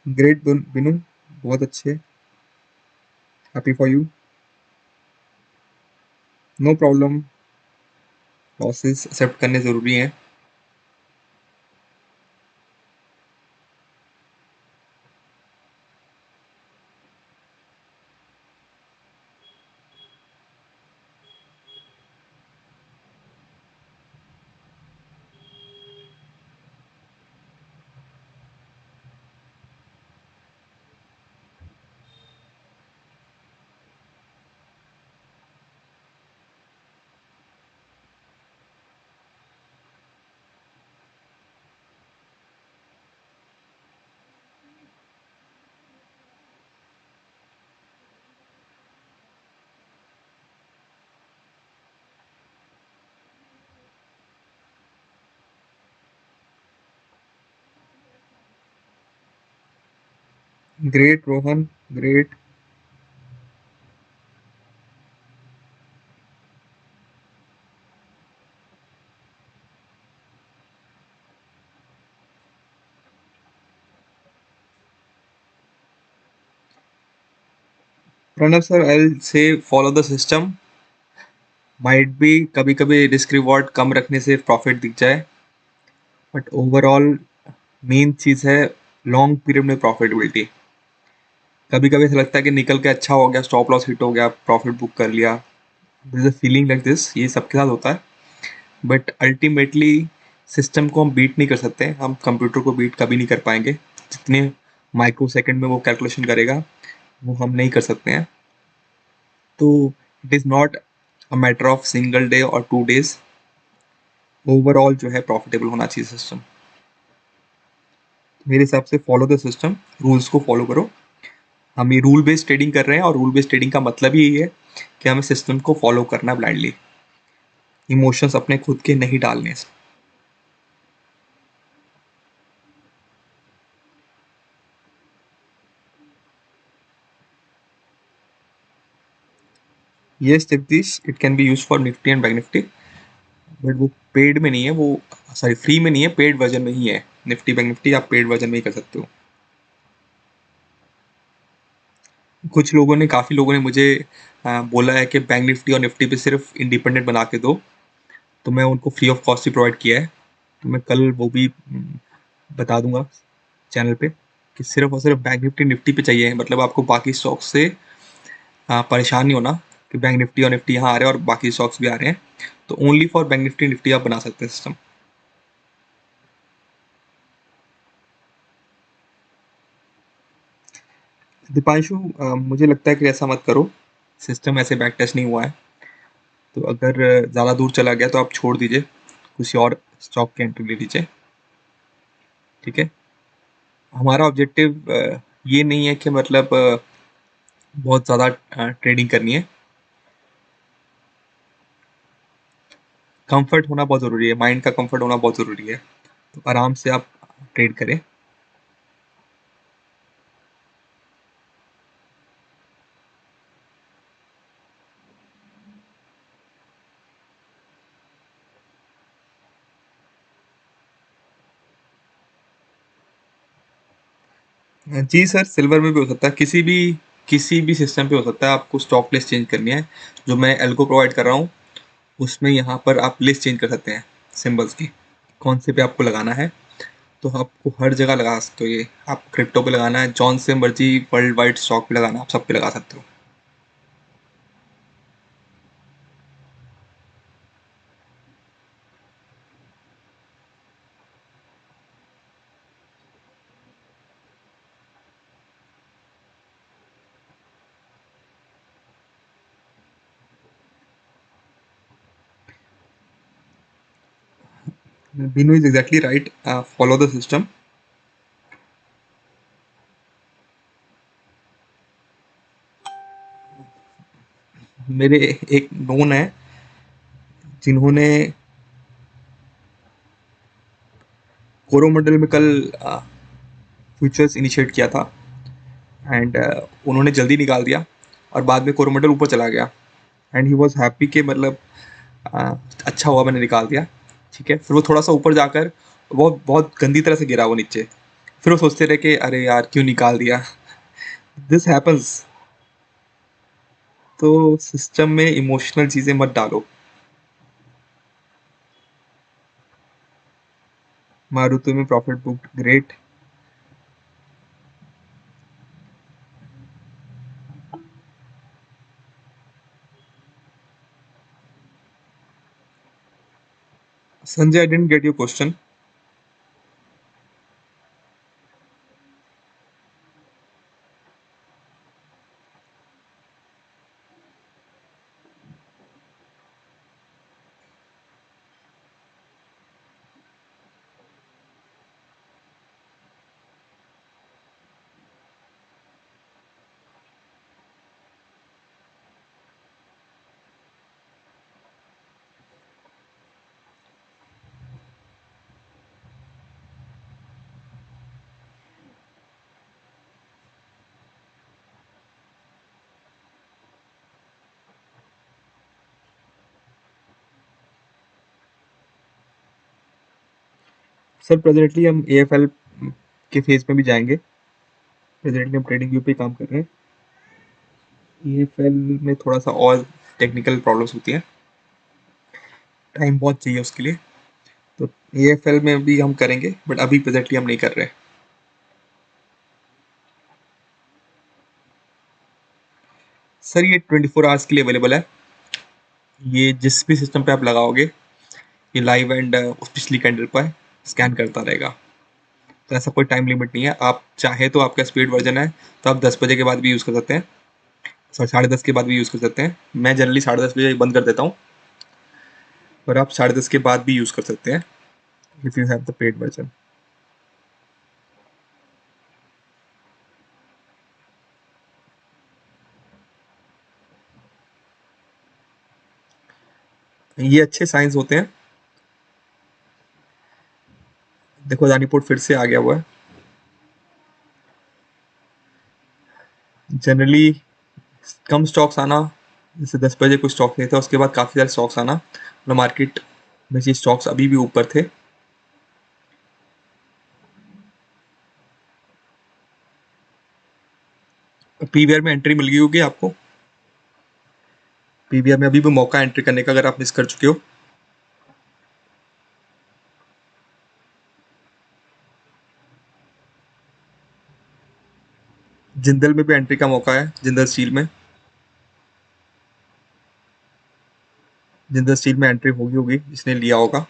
ग्रेट बिनू, बहुत अच्छे, happy for you. No problem, losses accept करने ज़रूरी हैं। Great Rohan, great. Pranav sir, I will say follow the system. Might भी कभी कभी रिस्क रिवॉर्ड कम रखने से प्रॉफिट दिख जाए, बट ओवरऑल मेन चीज़ है लॉन्ग पीरियड में प्रॉफिटेबिलिटी। कभी कभी ऐसा लगता है कि निकल के अच्छा हो गया, स्टॉप लॉस हिट हो गया, प्रॉफिट बुक कर लिया। This a feeling like this, ये सबके साथ होता है। बट अल्टीमेटली सिस्टम को हम बीट नहीं कर सकते, हम कंप्यूटर को बीट कभी नहीं कर पाएंगे। जितने माइक्रो सेकेंड में वो कैलकुलेशन करेगा, वो हम नहीं कर सकते हैं। तो it is not a matter of single day और 2 डेज। ओवरऑल जो है प्रॉफिटेबल होना चाहिए सिस्टम। मेरे हिसाब से फॉलो द सिस्टम, रूल्स को फॉलो करो। हम ये रूल बेस्ड ट्रेडिंग कर रहे हैं, और रूल बेस्ड ट्रेडिंग का मतलब ही यही है कि हमें सिस्टम को फॉलो करना ब्लाइंडली, इमोशंस अपने खुद के नहीं डालने। Yes Jagdish, it can be use for Nifty and bank Nifty, but वो पेड में नहीं है, वो सॉरी फ्री में नहीं है, पेड वर्जन में ही है। निफ्टी बैंक निफ्टी आप पेड वर्जन में ही कर सकते हो। कुछ लोगों ने, काफ़ी लोगों ने मुझे बोला है कि बैंक निफ्टी और निफ्टी पे सिर्फ इंडिपेंडेंट बना के दो, तो मैं उनको free of cost he provide किया है। तो मैं कल वो भी बता दूंगा चैनल पे कि सिर्फ और सिर्फ बैंक निफ्टी निफ्टी पे चाहिए, मतलब आपको बाकी स्टॉक्स से परेशान नहीं होना कि बैंक निफ्टी और निफ्टी यहाँ आ रहे हैं और बाकी स्टॉक्स भी आ रहे हैं। तो only for bank Nifty Nifty आप बना सकते हैं सिस्टम। दीपांशु, मुझे लगता है कि ऐसा मत करो, सिस्टम ऐसे बैक टेस्ट नहीं हुआ है। तो अगर ज़्यादा दूर चला गया तो आप छोड़ दीजिए, किसी और स्टॉक की एंट्री ले लीजिए, ठीक है। हमारा ऑब्जेक्टिव ये नहीं है कि मतलब बहुत ज़्यादा ट्रेडिंग करनी है। कंफर्ट होना बहुत ज़रूरी है, माइंड का कंफर्ट होना बहुत ज़रूरी है। तो आराम से आप ट्रेड करें। जी सर, सिल्वर में भी हो सकता है, किसी भी सिस्टम पे हो सकता है। आपको स्टॉक लिस्ट चेंज करनी है, जो मैं एल्गो प्रोवाइड कर रहा हूँ, उसमें यहाँ पर आप लिस्ट चेंज कर सकते हैं सिंबल्स की, कौन से पे आपको लगाना है। तो आपको हर जगह लगा सकते हो ये। आप क्रिप्टो पे लगाना है, जौन से मर्जी वर्ल्ड वाइड स्टॉक पे लगाना है, आप सब पे लगा सकते हो। Binu is exactly right, follow the system. मेरे एक नोन है जिन्होंने कोरोमंडल में कल फ्यूचर्स इनिशिएट किया था, एंड उन्होंने जल्दी निकाल दिया और बाद में कोरोमंडल ऊपर चला गया। एंड ही वॉज हैप्पी कि मतलब अ, अच्छा हुआ मैंने निकाल दिया। ठीक है, फिर वो थोड़ा सा ऊपर जाकर बहुत बहुत गंदी तरह से गिरा वो नीचे। फिर वो सोचते रहे कि अरे यार क्यों निकाल दिया। This happens. तो सिस्टम में इमोशनल चीज़ें मत डालो। मारुति में profit book great. Sanjay, I didn't get your question. Sir presently हम एएफएल के फेज में भी जाएंगे। प्रेजेंटली हम ट्रेडिंग व्यू पे काम कर रहे हैं। ईएफएल में थोड़ा सा और टेक्निकल प्रॉब्लम्स होती हैं, टाइम बहुत चाहिए उसके लिए। तो ईएफएल में भी हम करेंगे, बट अभी प्रेजेंटली हम नहीं कर रहे। सर ये 24 आवर्स के लिए अवेलेबल है। ये जिस भी सिस्टम पे आप लगाओगे, ये लाइव एंड उस पिछली कैंडल पर स्कैन करता रहेगा। तो ऐसा कोई टाइम लिमिट नहीं है। आप चाहे तो आपका स्पीड वर्जन है तो आप 10 बजे के बाद भी यूज़ कर सकते हैं, सॉरी 10:30 के बाद भी यूज़ कर सकते हैं। मैं जनरली 10:30 बजे बंद कर देता हूँ, पर आप 10:30 के बाद भी यूज़ कर सकते हैं if you have the paid version. ये अच्छे साइंस होते हैं। देखो अदानी पोर्ट फिर से आ गया हुआ है। जनरली कम स्टॉक्स आना, जैसे 10 बजे कुछ स्टॉक नहीं था, उसके बाद काफ़ी सारे स्टॉक्स आना, मतलब मार्केट में ये स्टॉक्स अभी भी ऊपर थे। पीवीआर में एंट्री मिल गई होगी आपको। पीवीआर में अभी भी मौका एंट्री करने का, अगर आप मिस कर चुके हो। जिंदल में भी एंट्री का मौका है, जिंदल स्टील में। जिंदल स्टील में एंट्री होगी होगी जिसने लिया होगा।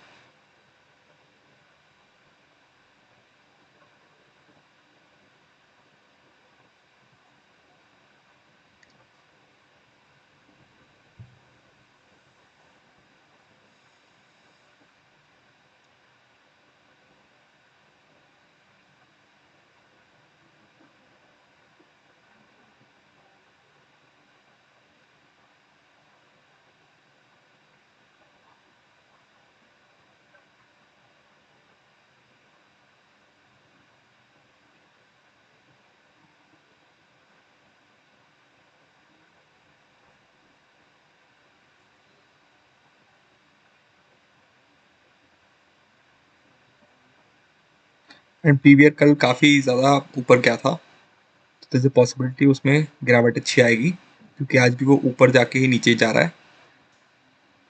एंड पीवीआर कल काफ़ी ज़्यादा ऊपर गया था, तो there's a पॉसिबिलिटी उसमें गिरावट अच्छी आएगी, क्योंकि आज भी वो ऊपर जाके ही नीचे जा रहा है।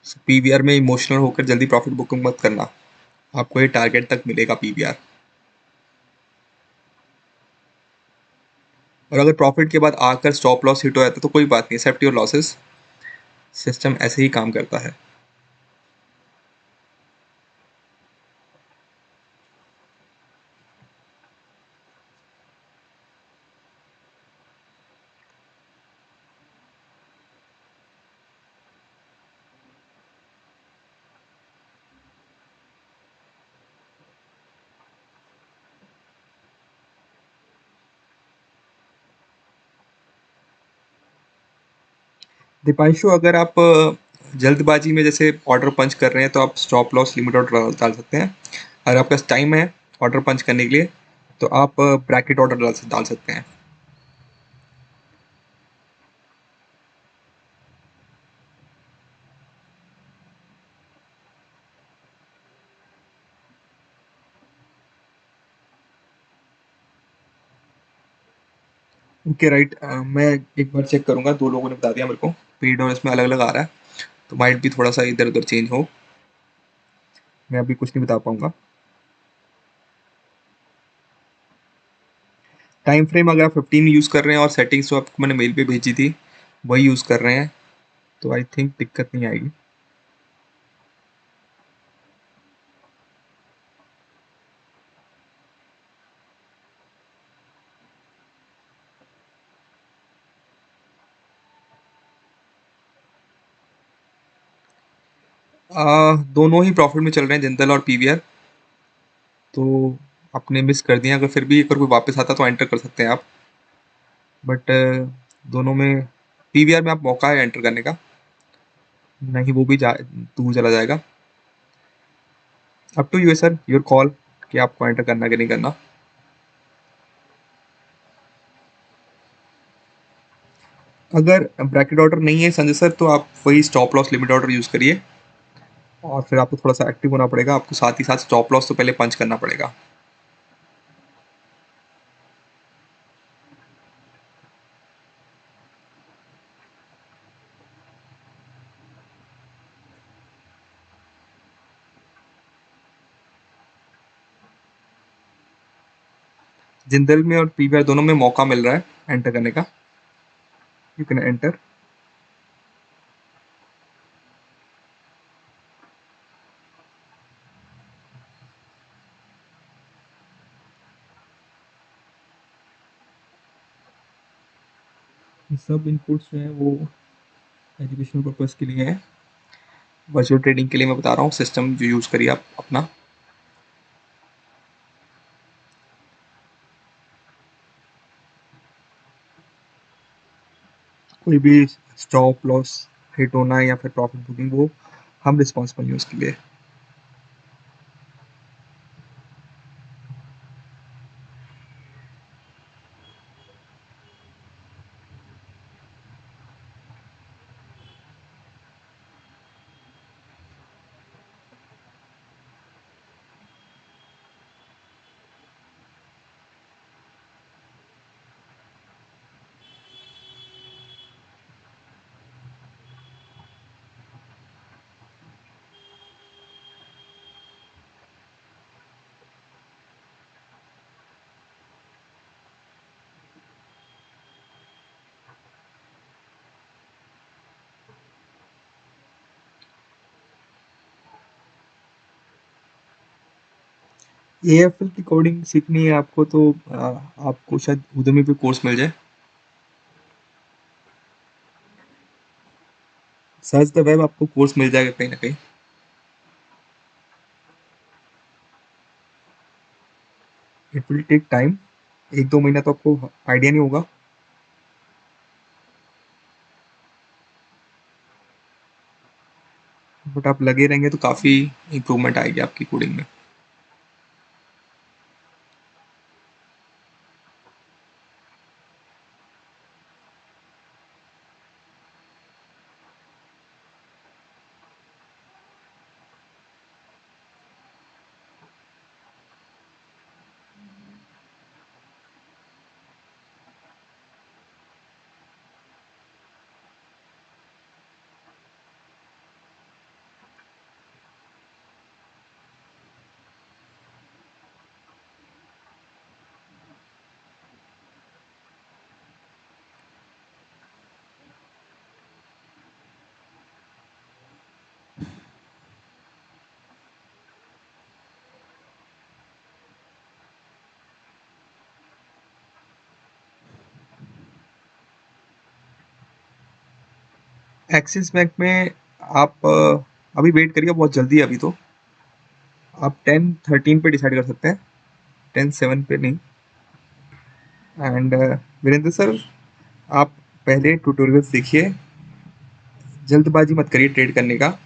सो पीवीआर में इमोशनल होकर जल्दी प्रॉफिट बुकिंग मत करना, आपको ये टारगेट तक मिलेगा पीवीआर। और अगर प्रॉफिट के बाद आकर स्टॉप लॉस हिट हो जाता है तो कोई बात नहीं, एक्सेप्ट योर लॉसेस, सिस्टम ऐसे ही काम करता है। दीपांशु, अगर आप जल्दबाजी में जैसे ऑर्डर पंच कर रहे हैं तो आप स्टॉप लॉस लिमिट ऑर्डर डाल सकते हैं। अगर आपके पास टाइम है ऑर्डर पंच करने के लिए तो आप ब्रैकेट ऑर्डर डाल सकते हैं। ओके राइट, मैं एक बार चेक करूंगा, दो लोगों ने बता दिया मेरे को पेड और इसमें अलग अलग आ रहा है, तो माइट भी थोड़ा सा इधर उधर चेंज हो, मैं अभी कुछ नहीं बता पाऊंगा। टाइम फ्रेम अगर आप 15 यूज़ कर रहे हैं और सेटिंग्स जो आपको मैंने मेल पे भेजी थी वही यूज़ कर रहे हैं तो आई थिंक दिक्कत नहीं आएगी। दोनों ही प्रॉफिट में चल रहे हैं, जिंदल और पीवीआर, तो आपने मिस कर दिया। अगर फिर भी अगर कोई वापस आता तो एंटर कर सकते हैं आप, बट दोनों में पीवीआर में आप मौका है एंटर करने का, नहीं वो भी दूर चला जाएगा। अप टू यू है सर, योर कॉल कि आपको एंटर करना कि नहीं करना। अगर ब्रैकेट ऑर्डर नहीं है संजय सर तो आप वही stop loss limit order use करिए, और फिर आपको थोड़ा सा एक्टिव होना पड़ेगा, आपको साथ ही साथ स्टॉप लॉस तो पहले पंच करना पड़ेगा। जिंदल में और पीवीआर दोनों में मौका मिल रहा है एंटर करने का, यू कैन एंटर। सब इनपुट्स जो हैं वो एजुकेशन पर्पज़ के लिए है, वर्चुअल ट्रेडिंग के लिए मैं बता रहा हूँ, सिस्टम जो यूज़ करिए आप अपना। कोई भी स्टॉप लॉस हिट होना या फिर प्रॉफिट बुकिंग, वो हम रिस्पॉन्सिबल हैं उसके लिए। एएफएल की कोडिंग सीखनी है आपको तो आपको शायद उदमी पे कोर्स मिल जाए, सर्च द वेब, आपको कोर्स मिल जाएगा कहीं ना कहीं। इट विल टेक टाइम, एक दो महीना तो आपको आइडिया नहीं होगा, बट आप लगे रहेंगे तो काफ़ी इम्प्रूवमेंट आएगी आपकी कोडिंग में। एक्सिस बैंक में आप अभी वेट करिए, बहुत जल्दी है अभी तो। आप 10-13 पे डिसाइड कर सकते हैं, 10-7 पे नहीं। एंड वीरेंद्र सर, आप पहले ट्यूटोरियल्स देखिए, जल्दबाजी मत करिए ट्रेड करने का।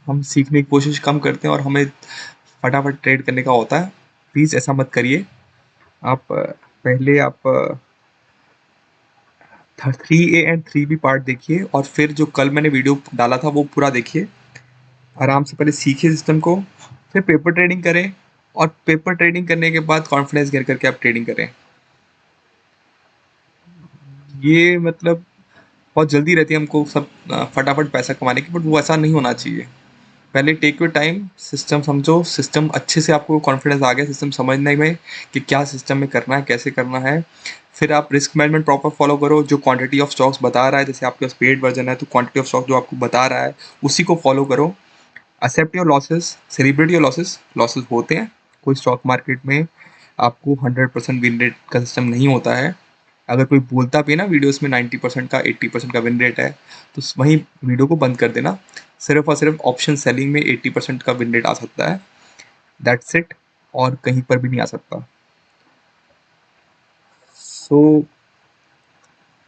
हम सीखने की कोशिश कम करते हैं और हमें फटाफट ट्रेड करने का होता है। प्लीज़ ऐसा मत करिए। आप पहले आप 3A एंड 3B पार्ट देखिए, और फिर जो कल मैंने वीडियो डाला था वो पूरा देखिए। आराम से पहले सीखिए सिस्टम को, फिर पेपर ट्रेडिंग करें, और पेपर ट्रेडिंग करने के बाद कॉन्फिडेंस गेन करके आप ट्रेडिंग करें। ये मतलब बहुत जल्दी रहती है हमको सब फटाफट पैसा कमाने की, बट वो ऐसा नहीं होना चाहिए। पहले टेक योर टाइम, सिस्टम समझो, सिस्टम अच्छे से आपको कॉन्फिडेंस आ गया सिस्टम समझने में कि क्या सिस्टम में करना है, कैसे करना है। फिर आप रिस्क मैनेजमेंट प्रॉपर फॉलो करो, जो क्वांटिटी ऑफ स्टॉक्स बता रहा है, जैसे आपके पास पेड वर्जन है तो क्वांटिटी ऑफ स्टॉक जो आपको बता रहा है उसी को फॉलो करो। Accept your losses, celebrate your losses. Losses होते हैं, कोई स्टॉक मार्केट में आपको 100% विन रेट का सिस्टम नहीं होता है। अगर कोई बोलता भी है ना वीडियोस में 90% का 80% का विन रेट है, तो वहीं वीडियो को बंद कर देना। सिर्फ और सिर्फ ऑप्शन सेलिंग में 80% का विन रेट आ सकता है, दैट्स इट, और कहीं पर भी नहीं आ सकता। सो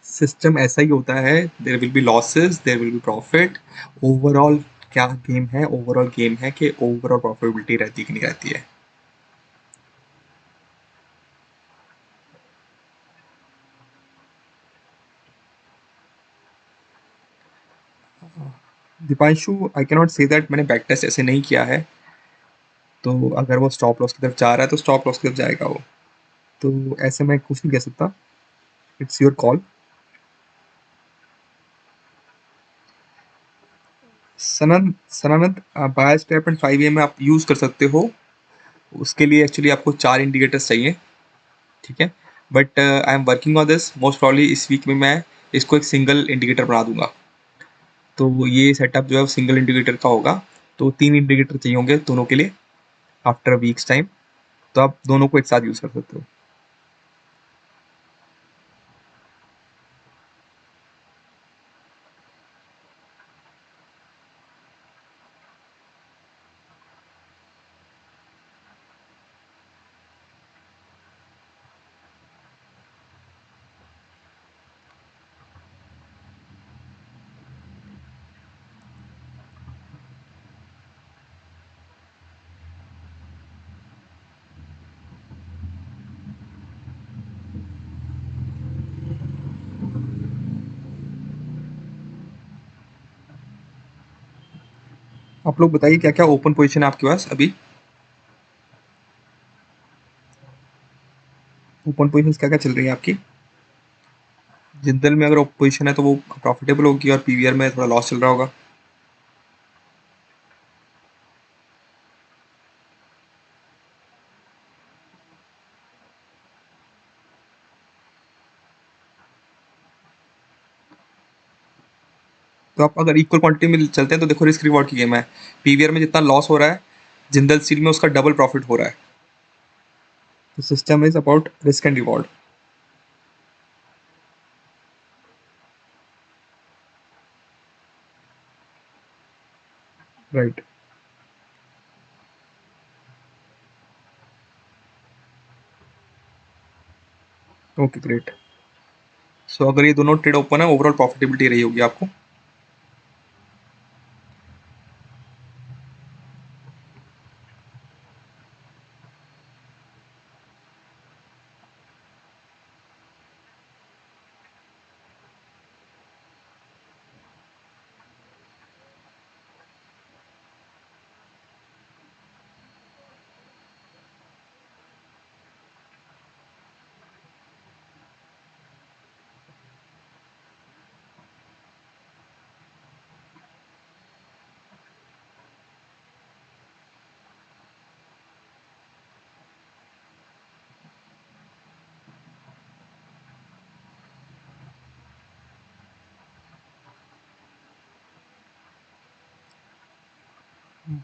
सिस्टम ऐसा ही होता है, there will be losses, there will be profit. Overall क्या गेम है, ओवरऑल गेम है कि ओवरऑल प्रॉफिटेबिलिटी रहती कि नहीं रहती है। Deepanshu, I can not say that, मैंने बैक टेस्ट ऐसे नहीं किया है। तो अगर वो स्टॉप लॉस की तरफ जा रहा है तो स्टॉप लॉस की तरफ जाएगा वो। तो ऐसे मैं कुछ नहीं कह सकता, it's your call. Sananand, bias tap and 5 में आप यूज़ कर सकते हो। उसके लिए एक्चुअली आपको 4 इंडिकेटर्स चाहिए, ठीक है। But I am working on this, most probably इस वीक में मैं इसको एक सिंगल इंडिकेटर बना दूंगा। तो ये सेटअप जो है वो सिंगल इंडिकेटर का होगा। तो 3 इंडिकेटर चाहिए होंगे दोनों के लिए आफ्टर अ वीक्स टाइम। तो आप दोनों को एक साथ यूज़ कर सकते हो। आप लोग बताइए क्या क्या ओपन पोजिशन है आपके पास अभी। ओपन पोजिशन क्या क्या चल रही है आपकी। जिंदल में अगर पोजिशन है तो वो प्रॉफिटेबल होगी, और पीवीआर में थोड़ा लॉस चल रहा होगा। तो आप अगर इक्वल क्वांटिटी में चलते हैं तो देखो रिस्क रिवॉर्ड की गेम है। पीवीआर में जितना लॉस हो रहा है, जिंदल स्टील में उसका डबल प्रॉफिट हो रहा है। तो system is about risk and reward. Right. Okay, great. So अगर ये दोनों ट्रेड ओपन है, ओवरऑल प्रॉफिटेबिलिटी रही होगी आपको।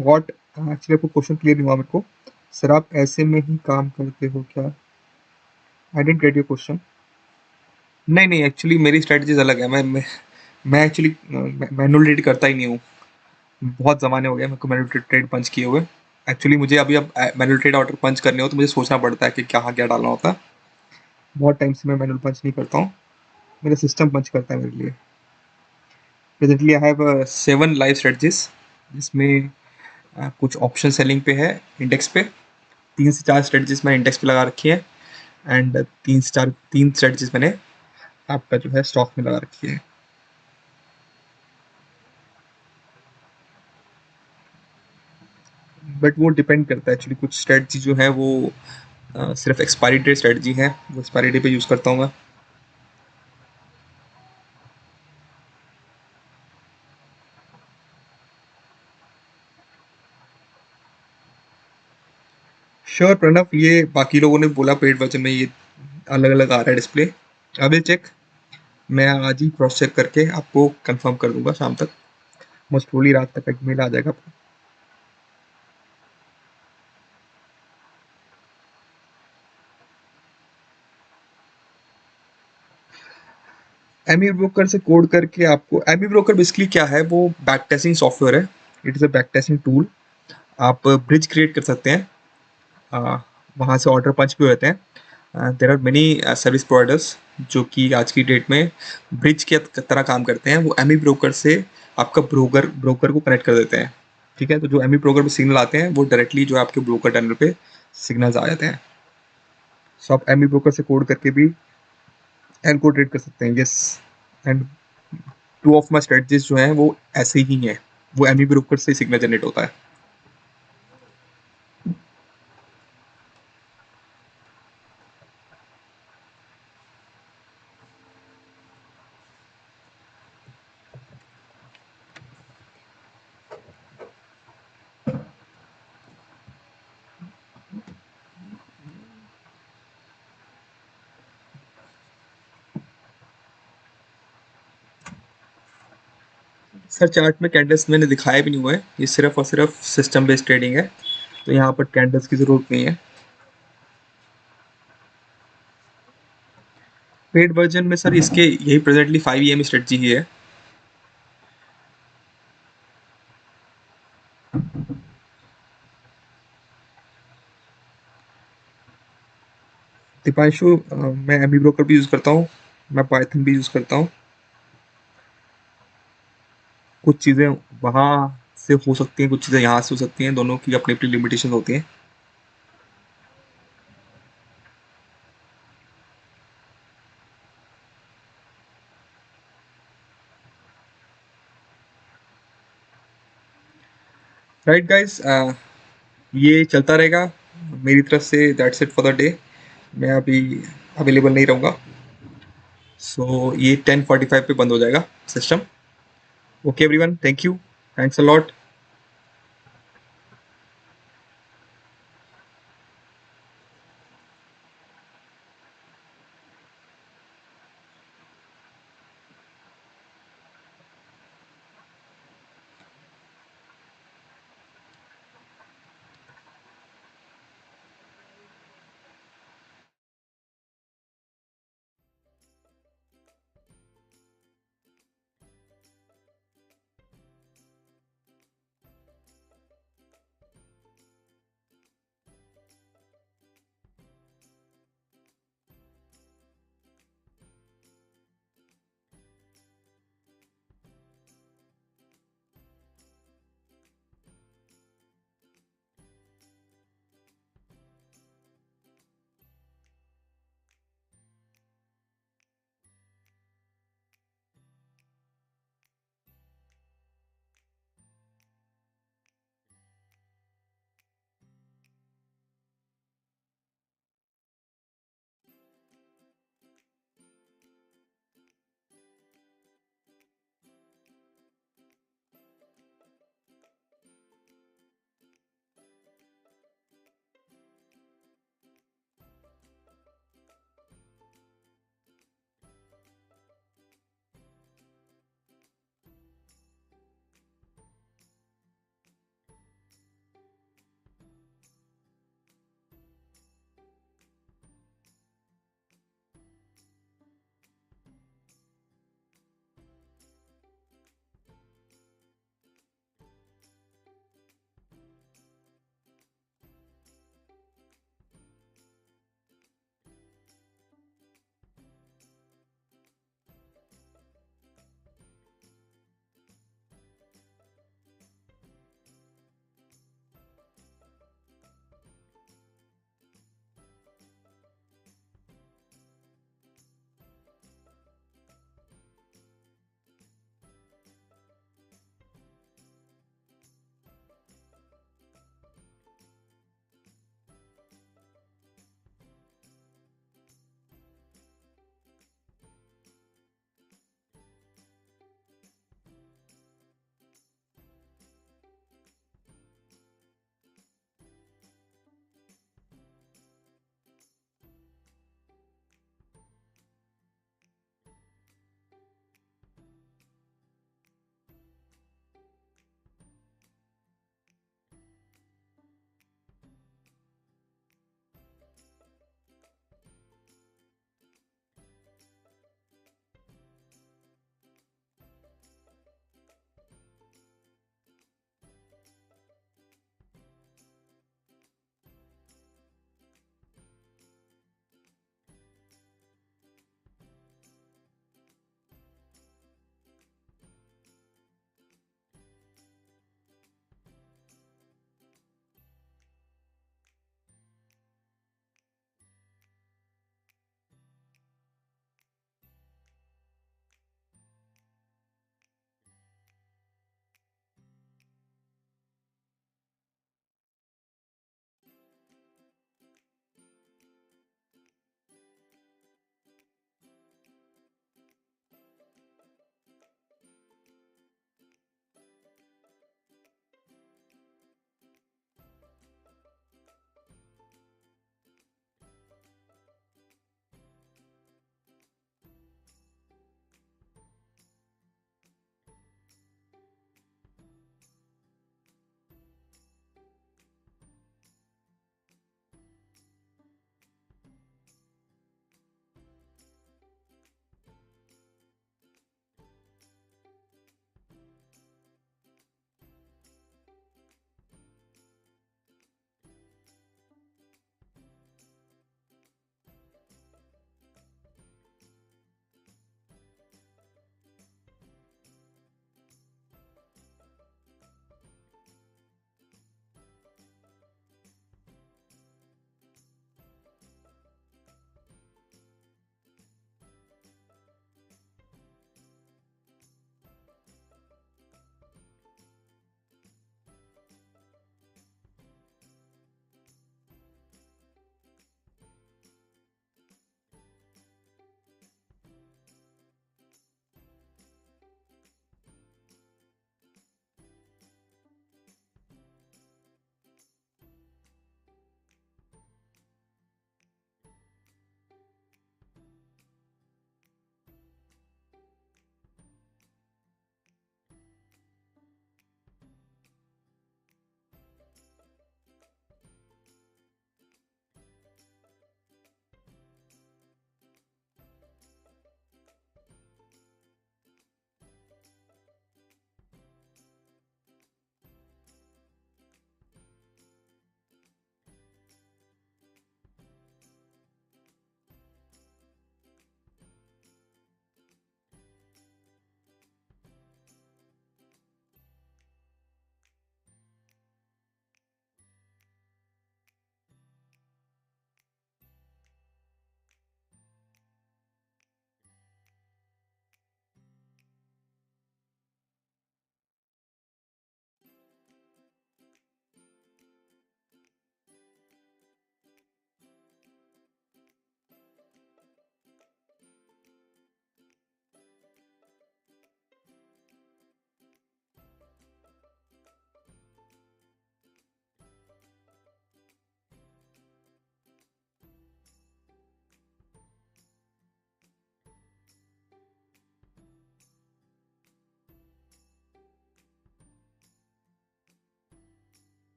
व्हाट, एक्चुअली आपको क्वेश्चन क्लियर नहीं हुआ मेरे को। सर आप ऐसे में ही काम करते हो क्या? आई डेंट गेट योर क्वेश्चन। नहीं नहीं, एक्चुअली मेरी स्ट्रेटजीज अलग है। मैं मैं एक्चुअली मैनुअल ट्रेड करता ही नहीं हूँ। बहुत ज़माने हो गए मेरे को मैनुअल ट्रेड पंच किए हुए। एक्चुअली मुझे अभी अब मैनुअल ट्रेड ऑर्डर पंच करने हो तो मुझे सोचना पड़ता है कि कहाँ क्या डालना होता है। बहुत टाइम से मैं मैनुअल पंच नहीं करता हूँ, मेरा सिस्टम पंच करता है मेरे लिए। Presently I have 7 live strategies, जिसमें कुछ ऑप्शन सेलिंग पे है इंडेक्स पे। 3 से 4 स्ट्रेटजीज मैंने इंडेक्स पे लगा रखी है, एंड 3 स्ट्रेटजीज मैंने आपका जो है स्टॉक में लगा रखी है। बट वो डिपेंड करता है एक्चुअली, कुछ स्ट्रेटजी जो है वो सिर्फ एक्सपायरी डेट स्ट्रेटजी है, वो एक्सपायरी डे पे यूज़ करता हूँ मैं। श्योर प्रणव, ये बाकी लोगों ने बोला पेड वर्जन में ये अलग अलग आ रहा है डिस्प्ले। आई विल चेक, मैं आज ही क्रॉस चेक करके आपको कंफर्म कर दूंगा शाम तक। मोस्ट प्रोबेबली रात तक एक मेल आ जाएगा आपको। एमी ब्रोकर से कोड करके आपको, एमी ब्रोकर बेसिकली क्या है, वो बैक टेस्टिंग सॉफ्टवेयर है। It is a back testing tool. आप ब्रिज क्रिएट कर सकते हैं, वहाँ से ऑर्डर पंच भी होते हैं। There are many service providers जो कि आज की डेट में ब्रिज के तरह काम करते हैं। वो एमी ब्रोकर से आपका ब्रोकर को कनेक्ट कर देते हैं। ठीक है, तो जो एमी ब्रोकर पे सिग्नल आते हैं वो डायरेक्टली जो है आपके ब्रोकर टर्मिनल पे सिग्नल्स आ जाते हैं। सो आप एमी ब्रोकर से कोड करके भी एनको ट्रेड कर सकते हैं। Yes, and 2 of my strategies जो हैं वो ऐसे ही हैं, वो एमी ब्रोकर से सिग्नल जनरेट होता है। सर चार्ट में कैंडल्स मैंने दिखाया भी नहीं हुआ है, ये सिर्फ और सिर्फ सिस्टम बेस्ड ट्रेडिंग है, तो यहाँ पर कैंडल्स की ज़रूरत नहीं है। पेड वर्जन में सर इसके यही प्रेजेंटली 5 EM स्ट्रेटजी ही है। दीपांशु, मैं एमी ब्रोकर भी यूज़ करता हूँ, मैं पाइथन भी यूज़ करता हूँ। कुछ चीज़ें वहाँ से हो सकती हैं, कुछ चीज़ें यहाँ से हो सकती हैं, दोनों की अपनी अपनी लिमिटेशन होती हैं। राइट गाइस, ये चलता रहेगा। मेरी तरफ से that's it for the day. मैं अभी अवेलेबल नहीं रहूँगा, सो ये 10:45 पे बंद हो जाएगा system. Okay everyone, thank you, thanks a lot.